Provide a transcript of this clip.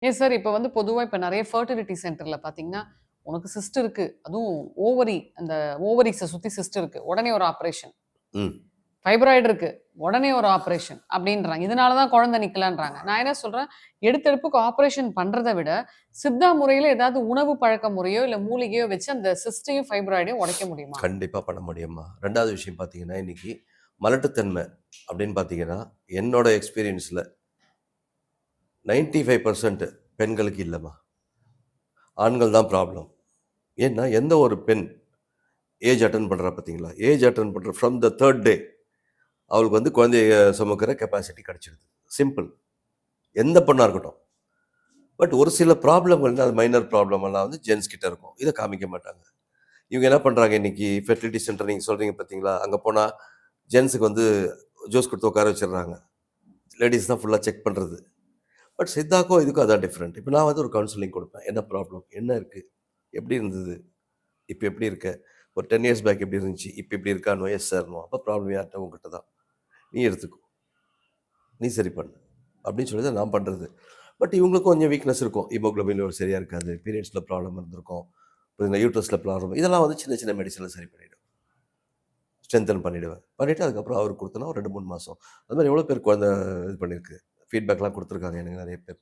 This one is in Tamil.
ஏன் சார் இப்ப வந்து பொதுவா இப்ப நெறைய ஃபெர்டிலிட்டி சென்டர்ல பார்த்தீங்கன்னா, உனக்கு சிஸ்ட் இருக்கு. அதுவும் அந்த ஓவரீஸ சுத்தி சிஸ்ட் இருக்கு. உடனே ஒரு ஆப்பரேஷன். ம். ஃபைப்ராய்டு இருக்கு. உடனே ஒரு ஆப்பரேஷன் அப்டின்றாங்க. இதனால தான் குழந்தை நிக்கலன்றாங்க. நான் என்ன சொல்றேன், எடுத்தெடுப்புக்கு ஆப்பரேஷன் பண்றத விட, சித்தா முறையில ஏதாவது உணவு பழக்க முறையோ, இல்ல மூலிகையோ வச்சு அந்த சிஸ்டையும், ஃபைப்ராய்டையும் உடைக்க முடியுமா? கண்டிப்பா பண்ண முடியும்மா. 2வது விஷயம் பார்த்தீங்கன்னா, இன்னைக்கு மலட்டுத்தன்மை அப்படின்னு பார்த்தீங்கன்னா, என்னோட எக்ஸ்பீரியன்ஸ்ல 95% பெண்களுக்கு இல்லம்மா. ஆண்கள் தான் ப்ராப்ளம். ஏன்னா, எந்த ஒரு பெண் ஏஜ் அட்டெண்ட் பண்றா பார்த்தீங்களா? ஏஜ் அட்டெண்ட் பண்ற ஃப்ரம் த 3rd டே அவளுக்கு வந்து குழந்தைய சுமக்கிற கெப்பாசிட்டி கிடைச்சிடுது. சிம்பிள். எந்த பெண்ணா இருக்கட்டும். பட் ஒரு சில ப்ராப்ளம்கள் அது மைனர் ப்ராப்ளம் எல்லாம் வந்து ஜென்ஸ் கிட்ட இருக்கும். இத காமிக்க மாட்டாங்க. இவங்க என்ன பண்றாங்க இன்னைக்கு ஃபெர்டிலிட்டி சென்டர் நீங்க சொல்றீங்க பார்த்தீங்களா? அங்க போனா ஜென்ஸுக்கு வந்து ஜூஸ் குடுத்து உட்கார வச்சுடுறாங்க. லேடீஸ் தான் ஃபுல்லா செக் பண்றது. பட் சித்தாக்கும் இதுக்கும் அதான் டிஃபரெண்ட். இப்ப நான் வந்து ஒரு கவுன்சிலிங் குடுப்பேன். என்ன ப்ராப்ளம்? என்ன இருக்கு? எப்படி இருந்தது? இப்ப எப்படி இருக்க? ஒரு 10 இயர்ஸ் பேக் எப்படி இருந்துச்சு? இப்ப இப்படி இருக்கான்னுவேன். எஸ் சார்ன்னுவான். அப்ப ப்ராப்ளம் யார்ட்ட? உன்கிட்ட தான். நீ எடுத்துக்கோ. நீ சரி பண்ணு. அப்படின்னு சொல்லி தான் நான் பண்றது. பட் இவங்களுக்கும் கொஞ்சம் வீக்னஸ் இருக்கும். ஹீமோகுளோபின் லெவல் சரியா இருக்காது. பீரியட்ஸ்ல ப்ராப்ளம் இருந்திருக்கும். புரியுதுங்களா? யூட்ரஸ்ல ப்ராப்ளம். இதெல்லாம் வந்து சின்ன சின்ன மெடிசின்ல சரி பண்ணிடும். ஸ்ட்ரென்தன் பண்ணிடுவேன். பண்ணிட்டு அதுக்கப்புறம் அவருக்கு குடுத்தேன்னா ஒரு 2, 3 மாசம். அது மாரி எவ்வளோ பேர் குழந்தை இது பண்ணியிருக்கு. ஃபீட்பேக்லாம் குடுத்துருக்காங்க எனக்கு நெறைய பேர்.